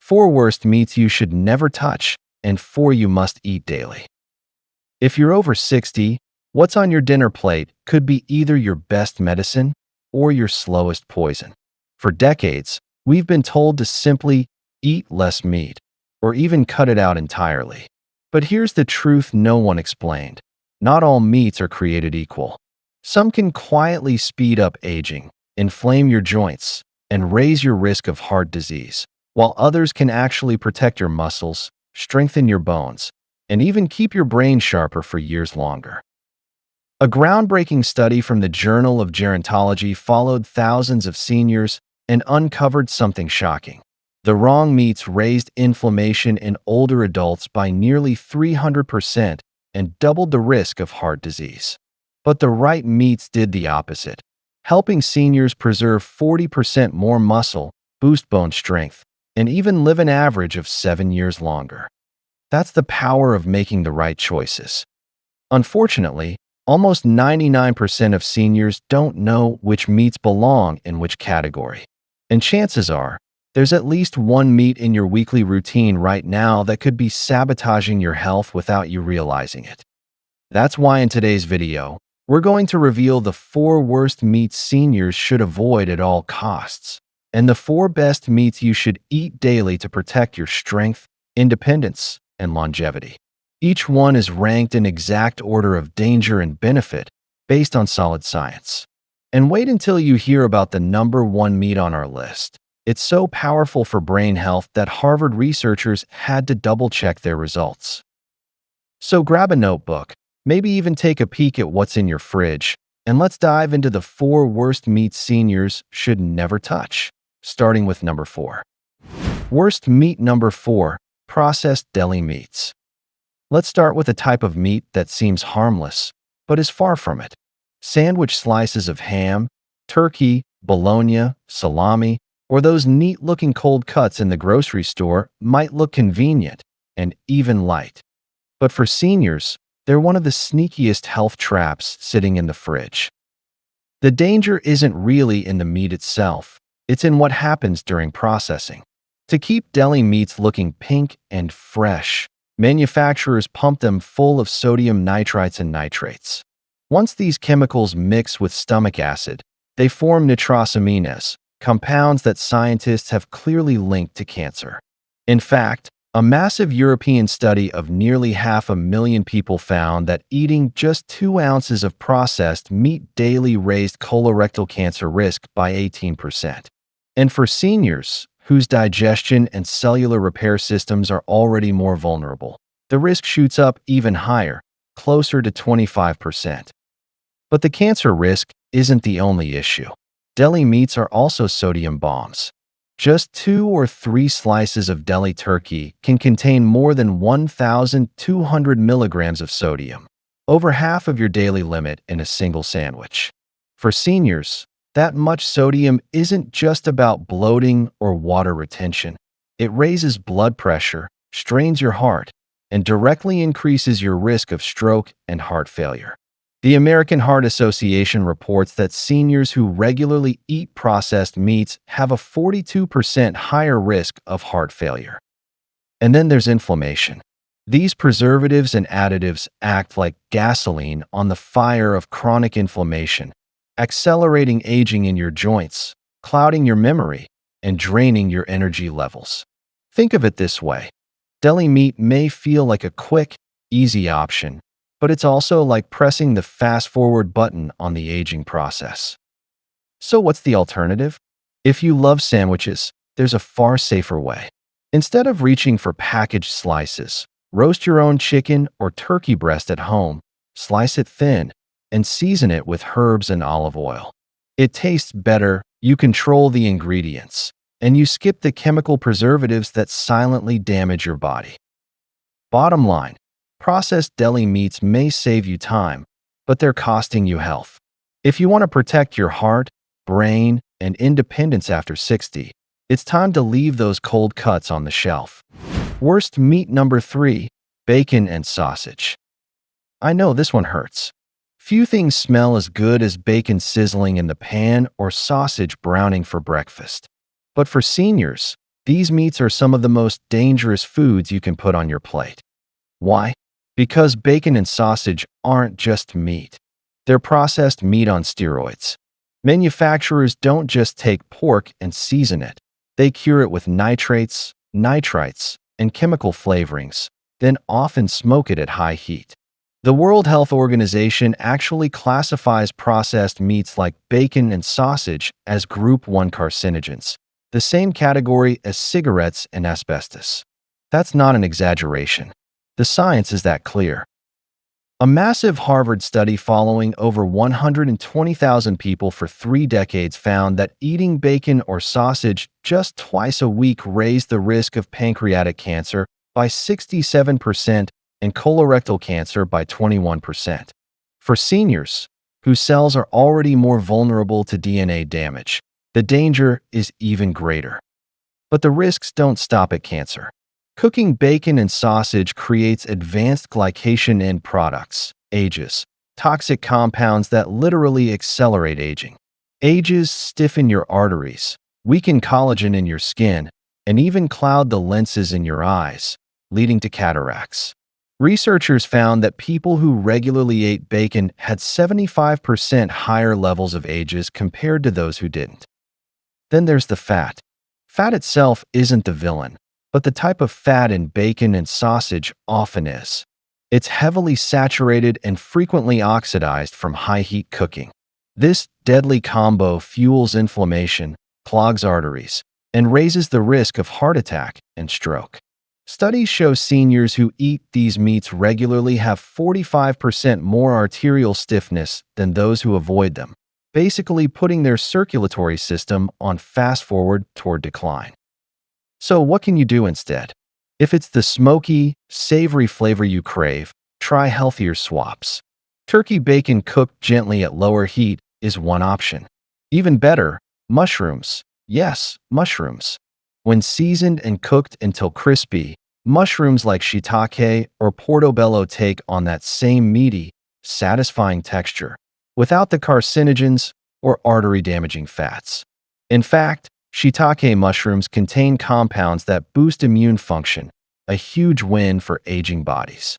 4 worst meats you should never touch, and 4 you must eat daily. If you're over 60, what's on your dinner plate could be either your best medicine or your slowest poison. For decades, we've been told to simply eat less meat or even cut it out entirely. But here's the truth no one explained. Not all meats are created equal. Some can quietly speed up aging, inflame your joints, and raise your risk of heart disease, while others can actually protect your muscles, strengthen your bones, and even keep your brain sharper for years longer. A groundbreaking study from the Journal of Gerontology followed thousands of seniors and uncovered something shocking. The wrong meats raised inflammation in older adults by nearly 300% and doubled the risk of heart disease. But the right meats did the opposite, helping seniors preserve 40% more muscle, boost bone strength, and even live an average of 7 years longer. That's the power of making the right choices. Unfortunately, almost 99% of seniors don't know which meats belong in which category. And chances are, there's at least one meat in your weekly routine right now that could be sabotaging your health without you realizing it. That's why in today's video, we're going to reveal the 4 worst meats seniors should avoid at all costs, and the 4 best meats you should eat daily to protect your strength, independence, and longevity. Each one is ranked in exact order of danger and benefit based on solid science. And wait until you hear about the number 1 meat on our list. It's so powerful for brain health that Harvard researchers had to double-check their results. So grab a notebook, maybe even take a peek at what's in your fridge, and let's dive into the 4 worst meats seniors should never touch, starting with number 4. Worst meat number 4, processed deli meats. Let's start with a type of meat that seems harmless, but is far from it. Sandwich slices of ham, turkey, bologna, salami, or those neat-looking cold cuts in the grocery store might look convenient and even light. But for seniors, they're one of the sneakiest health traps sitting in the fridge. The danger isn't really in the meat itself, it's in what happens during processing. To keep deli meats looking pink and fresh, manufacturers pump them full of sodium nitrites and nitrates. Once these chemicals mix with stomach acid, they form nitrosamines, compounds that scientists have clearly linked to cancer. In fact, a massive European study of nearly 500,000 people found that eating just 2 ounces of processed meat daily raised colorectal cancer risk by 18%. And for seniors, whose digestion and cellular repair systems are already more vulnerable, the risk shoots up even higher, closer to 25%. But the cancer risk isn't the only issue. Deli meats are also sodium bombs. Just 2 or 3 slices of deli turkey can contain more than 1,200 milligrams of sodium, over half of your daily limit in a single sandwich. For seniors, that much sodium isn't just about bloating or water retention. It raises blood pressure, strains your heart, and directly increases your risk of stroke and heart failure. The American Heart Association reports that seniors who regularly eat processed meats have a 42% higher risk of heart failure. And then there's inflammation. These preservatives and additives act like gasoline on the fire of chronic inflammation, accelerating aging in your joints, clouding your memory, and draining your energy levels. Think of it this way. Deli meat may feel like a quick, easy option, but it's also like pressing the fast-forward button on the aging process. So what's the alternative? If you love sandwiches, there's a far safer way. Instead of reaching for packaged slices, roast your own chicken or turkey breast at home, slice it thin, and season it with herbs and olive oil. It tastes better, you control the ingredients, and you skip the chemical preservatives that silently damage your body. Bottom line, processed deli meats may save you time, but they're costing you health. If you want to protect your heart, brain, and independence after 60, it's time to leave those cold cuts on the shelf. Worst meat number 3, bacon and sausage. I know this one hurts. Few things smell as good as bacon sizzling in the pan or sausage browning for breakfast. But for seniors, These meats are some of the most dangerous foods you can put on your plate. Why? Because bacon and sausage aren't just meat. They're processed meat on steroids. Manufacturers don't just take pork and season it. They cure it with nitrates, nitrites, and chemical flavorings, then often smoke it at high heat. The World Health Organization actually classifies processed meats like bacon and sausage as Group 1 carcinogens, the same category as cigarettes and asbestos. That's not an exaggeration. The science is that clear. A massive Harvard study following over 120,000 people for 3 decades found that eating bacon or sausage just twice a week raised the risk of pancreatic cancer by 67% and colorectal cancer by 21%. For seniors, whose cells are already more vulnerable to DNA damage, the danger is even greater. But the risks don't stop at cancer. Cooking bacon and sausage creates advanced glycation end products, AGEs, toxic compounds that literally accelerate aging. AGEs stiffen your arteries, weaken collagen in your skin, and even cloud the lenses in your eyes, leading to cataracts. Researchers found that people who regularly ate bacon had 75% higher levels of AGEs compared to those who didn't. Then there's the fat. Fat itself isn't the villain, but the type of fat in bacon and sausage often is. It's heavily saturated and frequently oxidized from high-heat cooking. This deadly combo fuels inflammation, clogs arteries, and raises the risk of heart attack and stroke. Studies show seniors who eat these meats regularly have 45% more arterial stiffness than those who avoid them, basically putting their circulatory system on fast forward toward decline. So what can you do instead? If it's the smoky, savory flavor you crave, try healthier swaps. Turkey bacon cooked gently at lower heat is one option. Even better, mushrooms. Yes, mushrooms. When seasoned and cooked until crispy, mushrooms like shiitake or portobello take on that same meaty, satisfying texture, without the carcinogens or artery-damaging fats. In fact, shiitake mushrooms contain compounds that boost immune function, a huge win for aging bodies.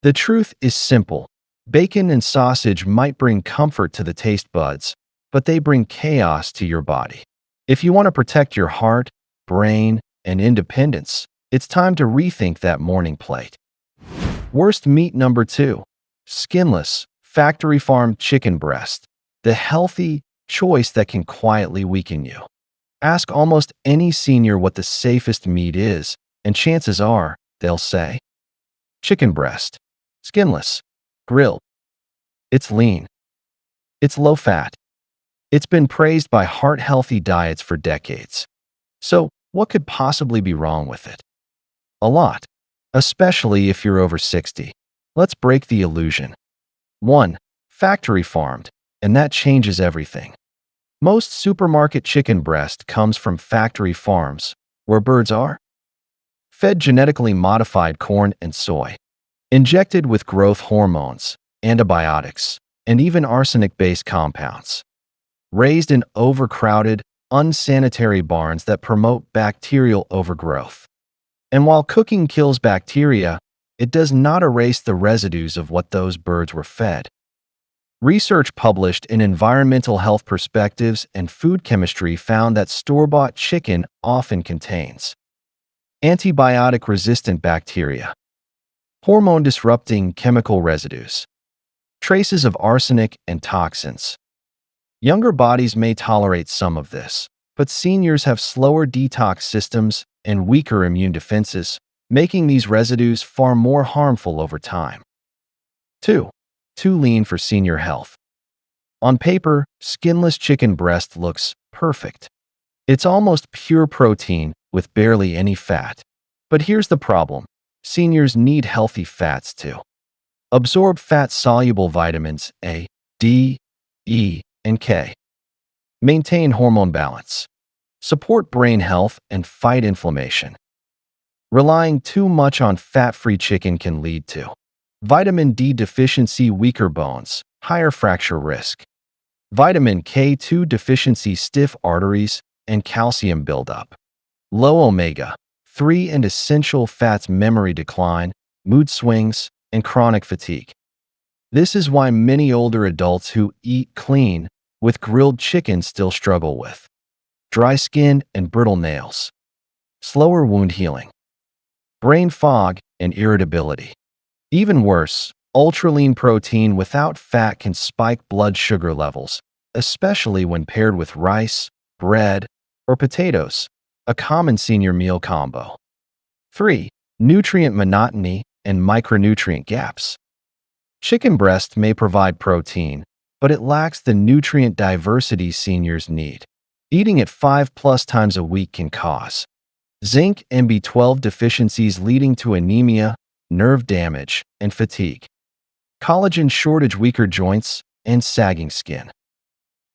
The truth is simple. Bacon and sausage might bring comfort to the taste buds, but they bring chaos to your body. If you want to protect your heart, brain, and independence, it's time to rethink that morning plate. Worst meat number 2. Skinless, factory-farmed chicken breast. The healthy choice that can quietly weaken you. Ask almost any senior what the safest meat is, and chances are they'll say, chicken breast. Skinless. Grilled. It's lean. It's low-fat. It's been praised by heart-healthy diets for decades. So, what could possibly be wrong with it? A lot, especially if you're over 60. Let's break the illusion. 1. Factory farmed, and that changes everything. Most supermarket chicken breast comes from factory farms, where birds are fed genetically modified corn and soy, injected with growth hormones, antibiotics, and even arsenic-based compounds. Raised in overcrowded, unsanitary barns that promote bacterial overgrowth. And while cooking kills bacteria, it does not erase the residues of what those birds were fed. Research published in Environmental Health Perspectives and Food Chemistry found that store-bought chicken often contains antibiotic-resistant bacteria, hormone-disrupting chemical residues, traces of arsenic and toxins. Younger bodies may tolerate some of this, but seniors have slower detox systems and weaker immune defenses, making these residues far more harmful over time. 2. Too lean for senior health. On paper, skinless chicken breast looks perfect. It's almost pure protein with barely any fat. But here's the problem. Seniors need healthy fats too. Absorb fat-soluble vitamins A, D, E, and K. Maintain hormone balance. Support brain health and fight inflammation. Relying too much on fat-free chicken can lead to vitamin D deficiency, weaker bones, higher fracture risk. Vitamin K2 deficiency, stiff arteries, and calcium buildup. low omega-3 and essential fats, memory decline, mood swings, and chronic fatigue. This is why many older adults who eat clean with grilled chicken still struggle with dry skin and brittle nails, slower wound healing, brain fog, and irritability. Even worse, ultra-lean protein without fat can spike blood sugar levels, especially when paired with rice, bread, or potatoes, a common senior meal combo. 3. Nutrient monotony and micronutrient gaps. Chicken breast may provide protein, but it lacks the nutrient diversity seniors need. Eating it 5+ times a week can cause zinc and B12 deficiencies, leading to anemia, nerve damage, and fatigue. Collagen shortage, weaker joints, and sagging skin.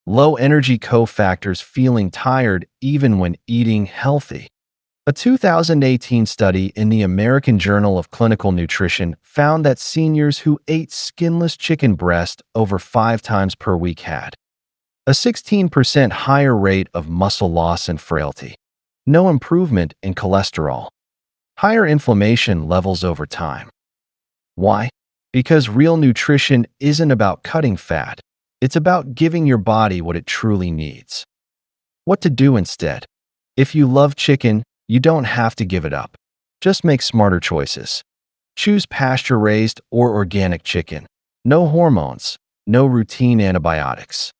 Low energy cofactors, feeling tired even when eating healthy. A 2018 study in the American Journal of Clinical Nutrition found that seniors who ate skinless chicken breast over 5 times per week had a 16% higher rate of muscle loss and frailty, no improvement in cholesterol, higher inflammation levels over time. Why? Because real nutrition isn't about cutting fat. It's about giving your body what it truly needs. What to do instead? If you love chicken, you don't have to give it up. Just make smarter choices. Choose pasture-raised or organic chicken. No hormones, no routine antibiotics.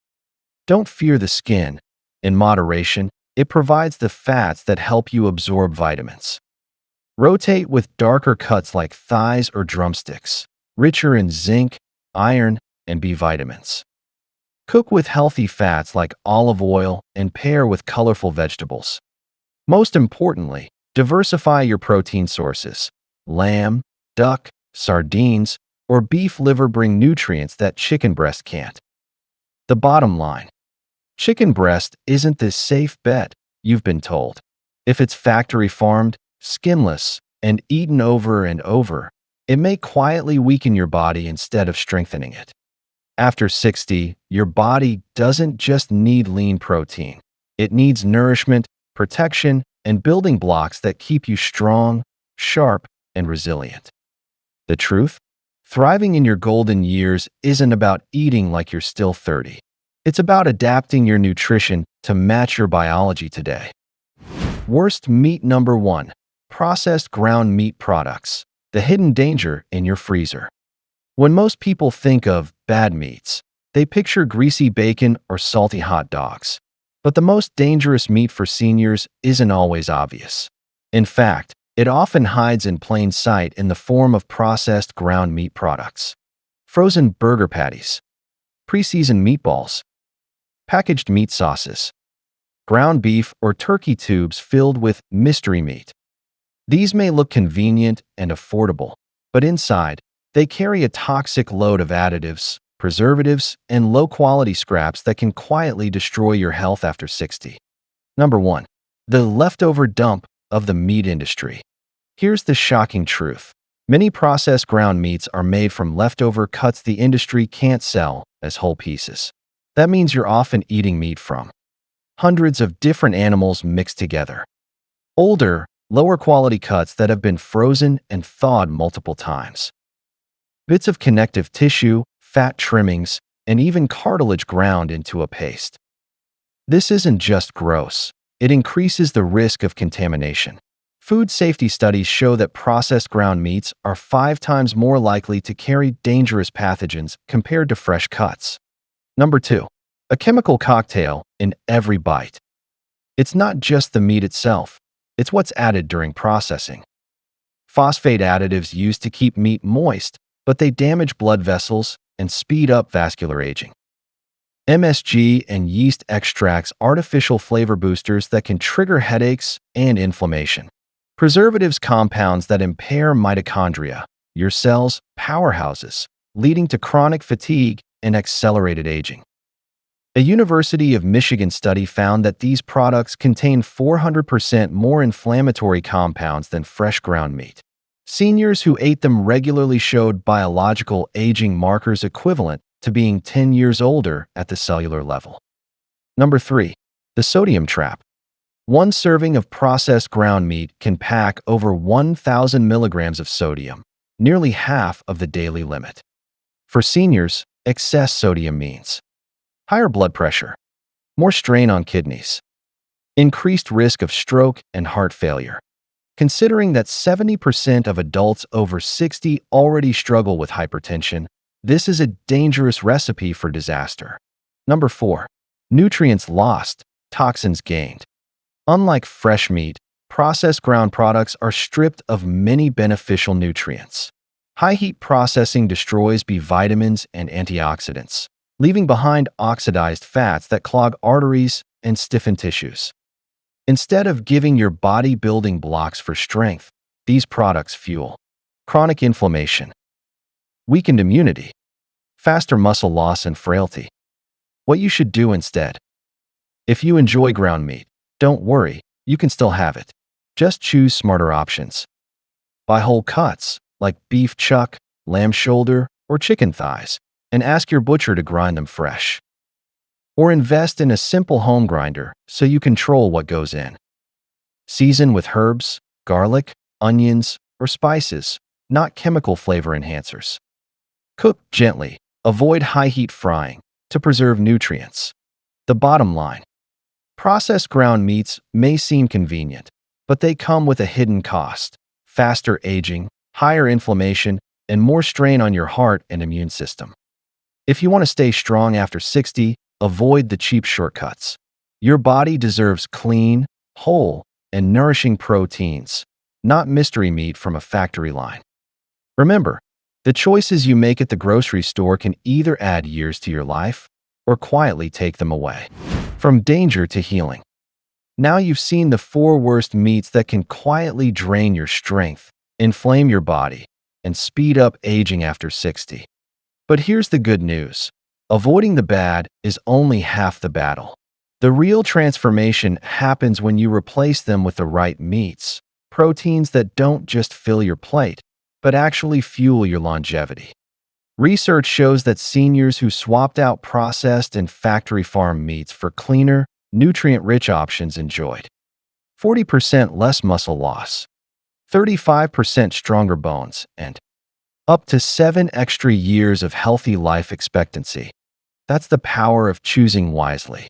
Don't fear the skin. In moderation, it provides the fats that help you absorb vitamins. Rotate with darker cuts like thighs or drumsticks, richer in zinc, iron, and B vitamins. Cook with healthy fats like olive oil and pair with colorful vegetables. Most importantly, diversify your protein sources. Lamb, duck, sardines, or beef liver bring nutrients that chicken breast can't. The bottom line: chicken breast isn't this safe bet you've been told. If it's factory farmed, skinless, and eaten over and over, it may quietly weaken your body instead of strengthening it. After 60, your body doesn't just need lean protein. It needs nourishment, protection, and building blocks that keep you strong, sharp, and resilient. The truth? Thriving in your golden years isn't about eating like you're still 30. It's about adapting your nutrition to match your biology today. Worst meat number 1. Processed ground meat products. The hidden danger in your freezer. When most people think of bad meats, they picture greasy bacon or salty hot dogs. But the most dangerous meat for seniors isn't always obvious. In fact, it often hides in plain sight in the form of processed ground meat products. Frozen burger patties, pre-seasoned meatballs, packaged meat sauces, ground beef or turkey tubes filled with mystery meat. These may look convenient and affordable, but inside, they carry a toxic load of additives, preservatives, and low-quality scraps that can quietly destroy your health after 60. Number 1. The leftover dump of the meat industry. Here's the shocking truth. Many processed ground meats are made from leftover cuts the industry can't sell as whole pieces. That means you're often eating meat from hundreds of different animals mixed together. Older, lower-quality cuts that have been frozen and thawed multiple times. Bits of connective tissue, fat trimmings, and even cartilage ground into a paste. This isn't just gross. It increases the risk of contamination. Food safety studies show that processed ground meats are 5 times more likely to carry dangerous pathogens compared to fresh cuts. Number 2. A chemical cocktail in every bite. It's not just the meat itself. It's what's added during processing. Phosphate additives used to keep meat moist, but they damage blood vessels and speed up vascular aging. MSG and yeast extracts, artificial flavor boosters that can trigger headaches and inflammation. Preservatives, compounds that impair mitochondria, your cells' powerhouses, leading to chronic fatigue and accelerated aging. A University of Michigan study found that these products contain 400% more inflammatory compounds than fresh ground meat. Seniors who ate them regularly showed biological aging markers equivalent to being 10 years older at the cellular level. Number 3. The sodium trap. One serving of processed ground meat can pack over 1,000 milligrams of sodium, nearly half of the daily limit. For seniors, excess sodium means higher blood pressure, more strain on kidneys, increased risk of stroke and heart failure. Considering that 70% of adults over 60 already struggle with hypertension, this is a dangerous recipe for disaster. Number 4. Nutrients lost, toxins gained. Unlike fresh meat, processed ground products are stripped of many beneficial nutrients. High-heat processing destroys B vitamins and antioxidants, leaving behind oxidized fats that clog arteries and stiffen tissues. Instead of giving your body building blocks for strength, these products fuel chronic inflammation, weakened immunity, faster muscle loss, and frailty. What you should do instead? If you enjoy ground meat, don't worry, you can still have it. Just choose smarter options. Buy whole cuts, like beef chuck, lamb shoulder, or chicken thighs, and ask your butcher to grind them fresh. Or invest in a simple home grinder so you control what goes in. Season with herbs, garlic, onions, or spices, not chemical flavor enhancers. Cook gently, avoid high-heat frying to preserve nutrients. The bottom line: processed ground meats may seem convenient, but they come with a hidden cost: faster aging, higher inflammation, and more strain on your heart and immune system. If you want to stay strong after 60, avoid the cheap shortcuts. Your body deserves clean, whole, and nourishing proteins, not mystery meat from a factory line. Remember, the choices you make at the grocery store can either add years to your life or quietly take them away. From danger to healing. Now you've seen the 4 worst meats that can quietly drain your strength, inflame your body, and speed up aging after 60. But here's the good news. Avoiding the bad is only half the battle. The real transformation happens when you replace them with the right meats, proteins that don't just fill your plate, but actually fuel your longevity. Research shows that seniors who swapped out processed and factory farm meats for cleaner, nutrient-rich options enjoyed 40% less muscle loss, 35% stronger bones, and up to 7 extra years of healthy life expectancy. That's the power of choosing wisely.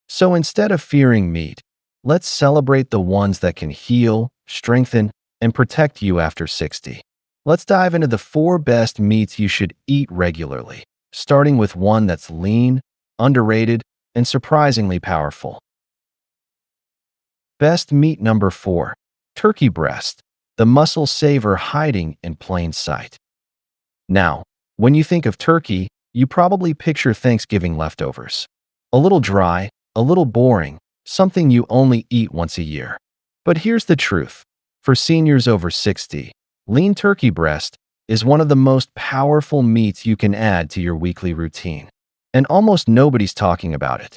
So instead of fearing meat, let's celebrate the ones that can heal, strengthen, and protect you after 60. Let's dive into the 4 best meats you should eat regularly, starting with one that's lean, underrated, and surprisingly powerful. Best meat number 4. Turkey breast, the muscle saver hiding in plain sight. Now, when you think of turkey, you probably picture Thanksgiving leftovers. A little dry, a little boring, something you only eat once a year. But here's the truth. For seniors over 60, lean turkey breast is one of the most powerful meats you can add to your weekly routine. And almost nobody's talking about it.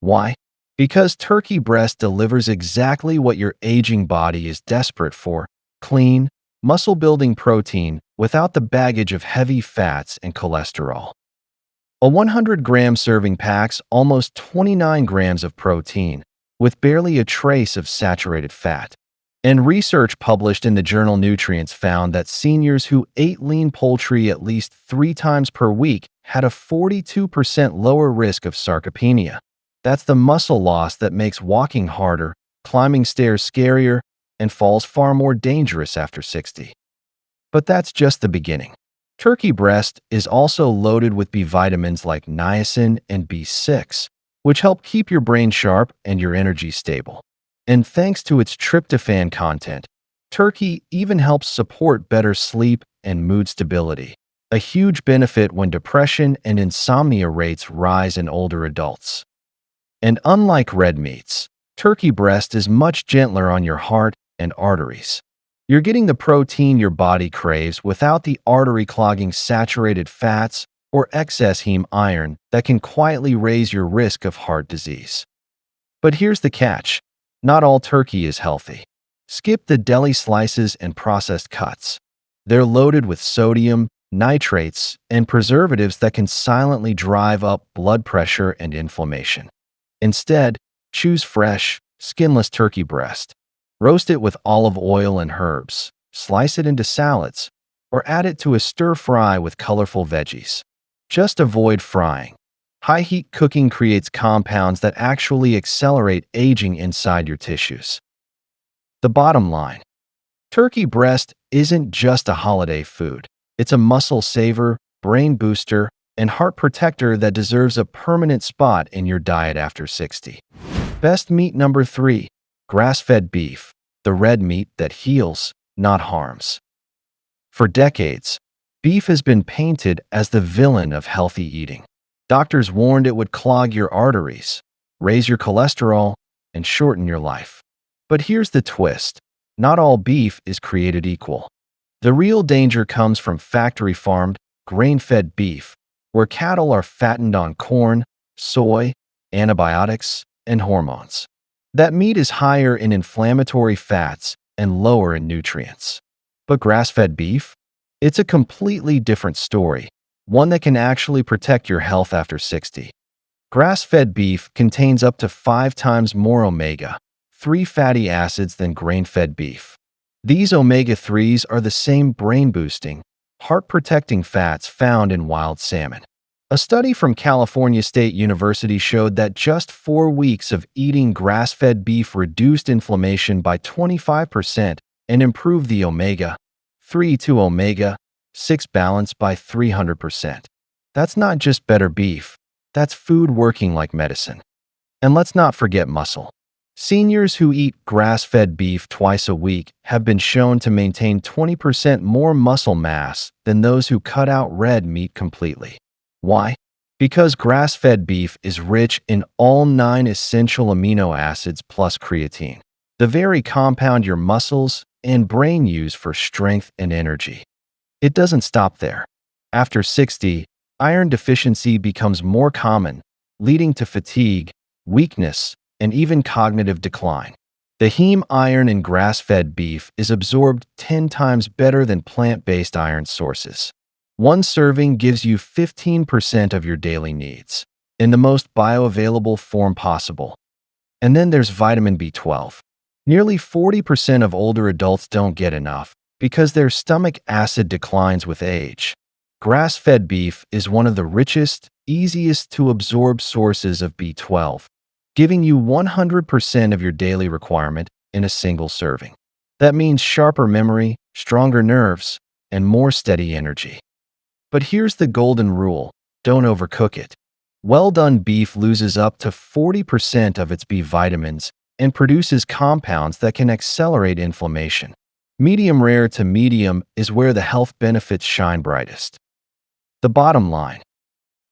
Why? Because turkey breast delivers exactly what your aging body is desperate for: clean, muscle-building protein without the baggage of heavy fats and cholesterol. A 100-gram serving packs almost 29 grams of protein, with barely a trace of saturated fat. And research published in the journal Nutrients found that seniors who ate lean poultry at least 3 times per week had a 42% lower risk of sarcopenia. That's the muscle loss that makes walking harder, climbing stairs scarier, and falls far more dangerous after 60. But that's just the beginning. Turkey breast is also loaded with B vitamins like niacin and B6, which help keep your brain sharp and your energy stable. And thanks to its tryptophan content, turkey even helps support better sleep and mood stability, a huge benefit when depression and insomnia rates rise in older adults. And unlike red meats, turkey breast is much gentler on your heart and arteries. You're getting the protein your body craves without the artery-clogging saturated fats or excess heme iron that can quietly raise your risk of heart disease. But here's the catch. Not all turkey is healthy. Skip the deli slices and processed cuts. They're loaded with sodium, nitrates, and preservatives that can silently drive up blood pressure and inflammation. Instead, choose fresh, Skinless turkey breast. Roast it with olive oil and herbs. Slice it into salads, or add it to a stir fry with colorful veggies. Just avoid frying. High-heat cooking creates compounds that actually accelerate aging inside your tissues. The bottom line: turkey breast isn't just a holiday food. It's a muscle saver, brain booster, and heart protector that deserves a permanent spot in your diet after 60. Best meat number 3. Grass-fed beef. The red meat that heals, not harms. For decades, beef has been painted as the villain of healthy eating. Doctors warned it would clog your arteries, raise your cholesterol, and shorten your life. But here's the twist: not all beef is created equal. The real danger comes from factory-farmed, grain-fed beef, where cattle are fattened on corn, soy, antibiotics, and hormones. That meat is higher in inflammatory fats and lower in nutrients. But grass-fed beef? It's a completely different story, one that can actually protect your health after 60. Grass-fed beef contains up to 5 times more omega-3 fatty acids than grain-fed beef. These omega-3s are the same brain-boosting, heart-protecting fats found in wild salmon. A study from California State University showed that just 4 weeks of eating grass-fed beef reduced inflammation by 25% and improved the omega-3 to omega-6 balance by 300%. That's not just better beef, that's food working like medicine. And let's not forget muscle. Seniors who eat grass-fed beef twice a week have been shown to maintain 20% more muscle mass than those who cut out red meat completely. Why? Because grass-fed beef is rich in all 9 essential amino acids plus creatine, the very compound your muscles and brain use for strength and energy. It doesn't stop there. After 60, iron deficiency becomes more common, leading to fatigue, weakness, and even cognitive decline. The heme iron in grass-fed beef is absorbed 10 times better than plant-based iron sources. One serving gives you 15% of your daily needs, in the most bioavailable form possible. And then there's vitamin B12. Nearly 40% of older adults don't get enough because their stomach acid declines with age. Grass-fed beef is one of the richest, easiest to absorb sources of B12, giving you 100% of your daily requirement in a single serving. That means sharper memory, stronger nerves, and more steady energy. But here's the golden rule: don't overcook it. Well-done beef loses up to 40% of its B vitamins and produces compounds that can accelerate inflammation. Medium rare to medium is where the health benefits shine brightest. The bottom line: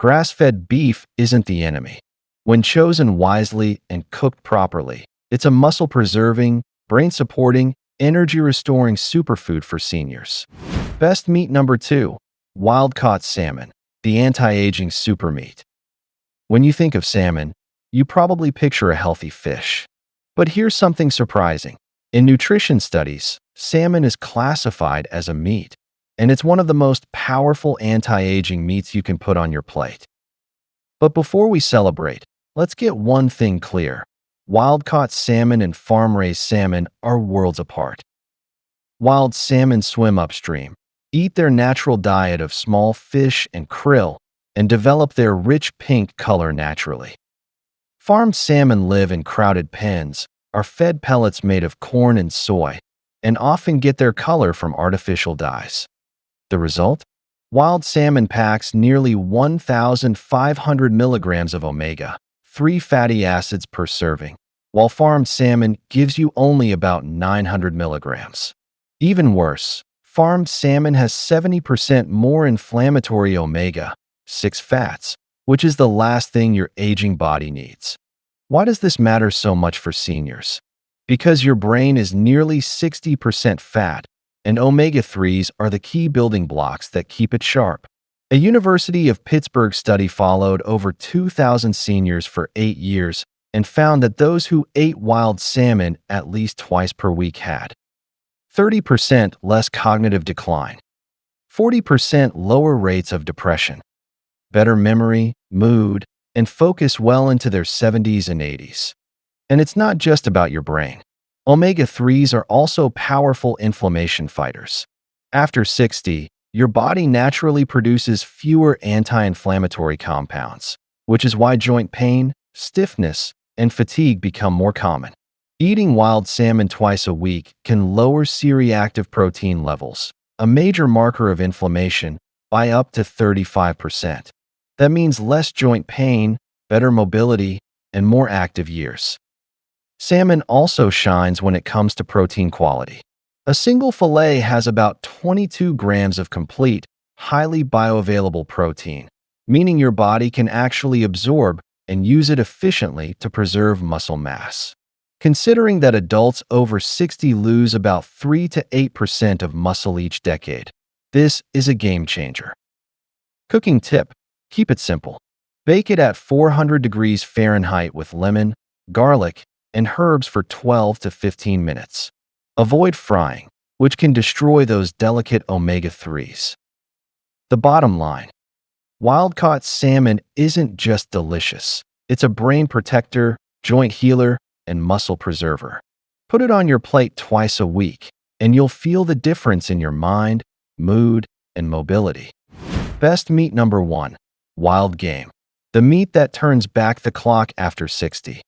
grass-fed beef isn't the enemy. When chosen wisely and cooked properly, it's a muscle-preserving, brain-supporting, energy-restoring superfood for seniors. Best meat number 2. Wild-caught salmon, the anti-aging super meat. When you think of salmon, you probably picture a healthy fish. But here's something surprising. In nutrition studies, salmon is classified as a meat, and it's one of the most powerful anti-aging meats you can put on your plate. But before we celebrate, let's get one thing clear: wild-caught salmon and farm-raised salmon are worlds apart. Wild salmon swim upstream, eat their natural diet of small fish and krill, and develop their rich pink color naturally. Farmed salmon live in crowded pens, are fed pellets made of corn and soy, and often get their color from artificial dyes. The result? Wild salmon packs nearly 1,500 milligrams of omega-3 fatty acids per serving, while farmed salmon gives you only about 900 milligrams. Even worse, farmed salmon has 70% more inflammatory omega-6 fats, which is the last thing your aging body needs. Why does this matter so much for seniors? Because your brain is nearly 60% fat, and omega-3s are the key building blocks that keep it sharp. A University of Pittsburgh study followed over 2,000 seniors for 8 years and found that those who ate wild salmon at least twice per week had 30% less cognitive decline, 40% lower rates of depression, better memory, mood, and focus well into their 70s and 80s. And it's not just about your brain. Omega-3s are also powerful inflammation fighters. After 60, your body naturally produces fewer anti-inflammatory compounds, which is why joint pain, stiffness, and fatigue become more common. Eating wild salmon twice a week can lower C-reactive protein levels, a major marker of inflammation, by up to 35%. That means less joint pain, better mobility, and more active years. Salmon also shines when it comes to protein quality. A single fillet has about 22 grams of complete, highly bioavailable protein, meaning your body can actually absorb and use it efficiently to preserve muscle mass. Considering that adults over 60 lose about 3 to 8% of muscle each decade, this is a game changer. Cooking tip: keep it simple. Bake it at 400 degrees Fahrenheit with lemon, garlic, and herbs for 12 to 15 minutes. Avoid frying, which can destroy those delicate omega-3s. The bottom line: wild-caught salmon isn't just delicious. It's a brain protector, joint healer, and muscle preserver. Put it on your plate twice a week, and you'll feel the difference in your mind, mood, and mobility. Best meat number 1: wild game. The meat that turns back the clock after 60.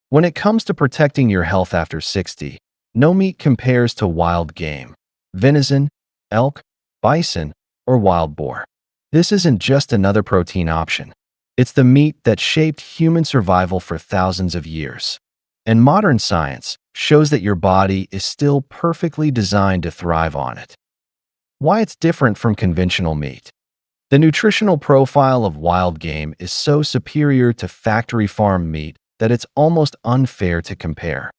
When it comes to protecting your health after 60, no meat compares to wild game. Venison, elk, bison, or wild boar. This isn't just another protein option. It's the meat that shaped human survival for thousands of years. And modern science shows that your body is still perfectly designed to thrive on it. Why it's different from conventional meat. The nutritional profile of wild game is so superior to factory farm meat that it's almost unfair to compare.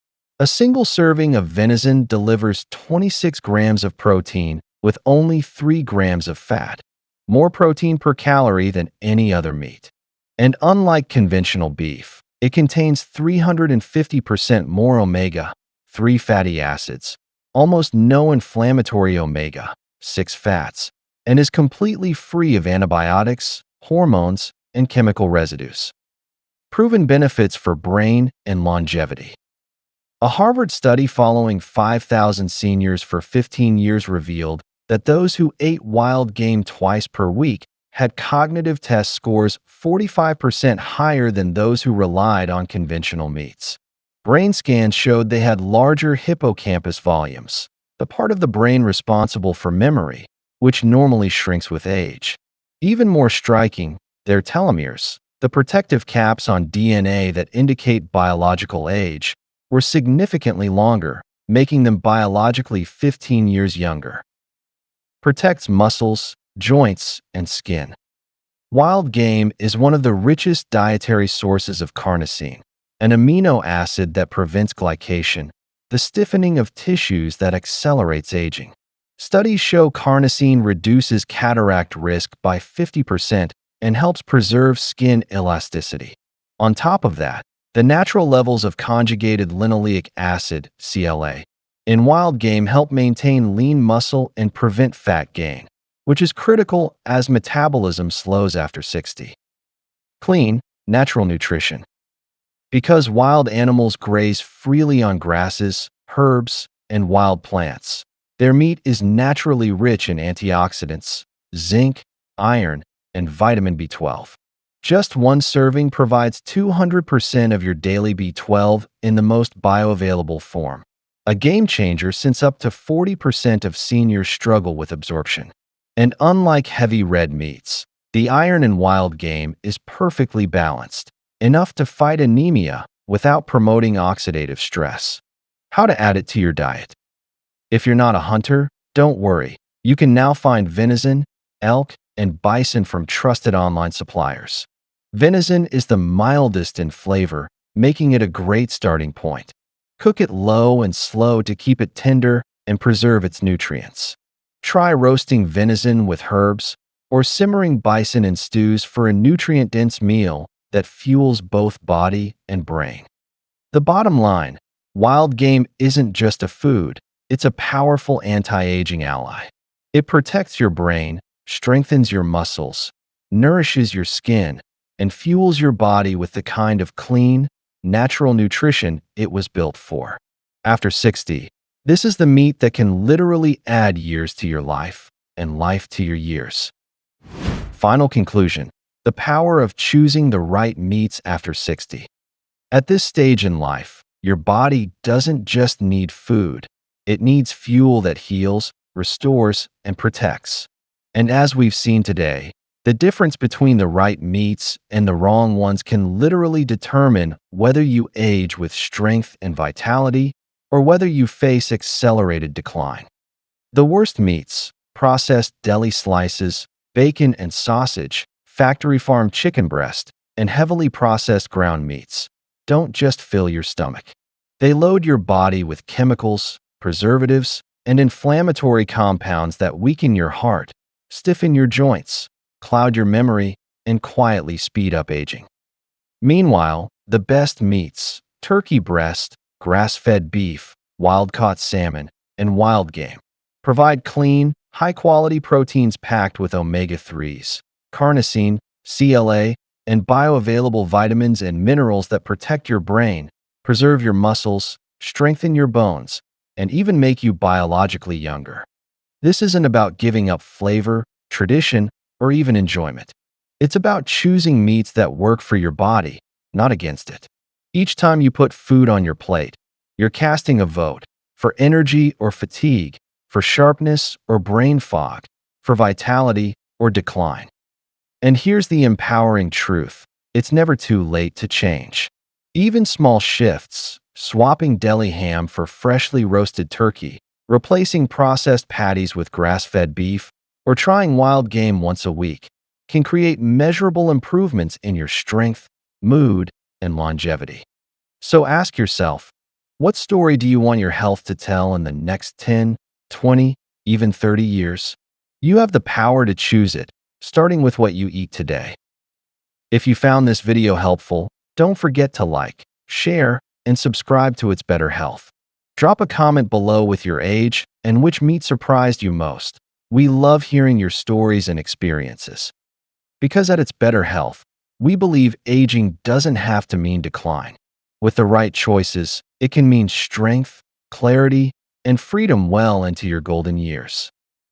A single serving of venison delivers 26 grams of protein with only 3 grams of fat, more protein per calorie than any other meat. And unlike conventional beef, it contains 350% more omega-3 fatty acids, almost no inflammatory omega-6 fats, and is completely free of antibiotics, hormones, and chemical residues. Proven benefits for brain and longevity. A Harvard study following 5,000 seniors for 15 years revealed that those who ate wild game twice per week had cognitive test scores 45% higher than those who relied on conventional meats. Brain scans showed they had larger hippocampus volumes, the part of the brain responsible for memory, which normally shrinks with age. Even more striking, their telomeres, the protective caps on DNA that indicate biological age, were significantly longer, making them biologically 15 years younger. Protects muscles, joints, and skin. Wild game is one of the richest dietary sources of carnosine, an amino acid that prevents glycation, the stiffening of tissues that accelerates aging. Studies show carnosine reduces cataract risk by 50% and helps preserve skin elasticity. On top of that, the natural levels of conjugated linoleic acid, CLA, in wild game help maintain lean muscle and prevent fat gain, which is critical as metabolism slows after 60. Clean, natural nutrition. Because wild animals graze freely on grasses, herbs, and wild plants, their meat is naturally rich in antioxidants, zinc, iron, and vitamin B12. Just one serving provides 200% of your daily B12 in the most bioavailable form. A game changer since up to 40% of seniors struggle with absorption. And unlike heavy red meats, the iron in wild game is perfectly balanced, enough to fight anemia without promoting oxidative stress. How to add it to your diet. If you're not a hunter, don't worry. You can now find venison, elk, and bison from trusted online suppliers. Venison is the mildest in flavor, making it a great starting point. Cook it low and slow to keep it tender and preserve its nutrients. Try roasting venison with herbs or simmering bison in stews for a nutrient-dense meal that fuels both body and brain. The bottom line: wild game isn't just a food, it's a powerful anti-aging ally. It protects your brain, strengthens your muscles, nourishes your skin, and fuels your body with the kind of clean, natural nutrition it was built for. After 60, this is the meat that can literally add years to your life and life to your years. Final conclusion: the power of choosing the right meats after 60. At this stage in life, your body doesn't just need food, it needs fuel that heals, restores, and protects. And as we've seen today, the difference between the right meats and the wrong ones can literally determine whether you age with strength and vitality or whether you face accelerated decline. The worst meats, processed deli slices, bacon and sausage, factory farmed chicken breast, and heavily processed ground meats, don't just fill your stomach. They load your body with chemicals, preservatives, and inflammatory compounds that weaken your heart, stiffen your joints, cloud your memory, and quietly speed up aging. Meanwhile, the best meats, turkey breast, grass-fed beef, wild-caught salmon, and wild game, provide clean, high-quality proteins packed with omega-3s, carnosine, CLA, and bioavailable vitamins and minerals that protect your brain, preserve your muscles, strengthen your bones, and even make you biologically younger. This isn't about giving up flavor, tradition, or even enjoyment. It's about choosing meats that work for your body, not against it. Each time you put food on your plate, you're casting a vote for energy or fatigue, for sharpness or brain fog, for vitality or decline. And here's the empowering truth: it's never too late to change. Even small shifts, swapping deli ham for freshly roasted turkey, replacing processed patties with grass-fed beef, or trying wild game once a week, can create measurable improvements in your strength, mood, and longevity. So ask yourself, what story do you want your health to tell in the next 10, 20, even 30 years? You have the power to choose it, starting with what you eat today. If you found this video helpful, don't forget to like, share, and subscribe to It's Better Health. Drop a comment below with your age and which meat surprised you most. We love hearing your stories and experiences. Because at It's Better Health, we believe aging doesn't have to mean decline. With the right choices, it can mean strength, clarity, and freedom well into your golden years.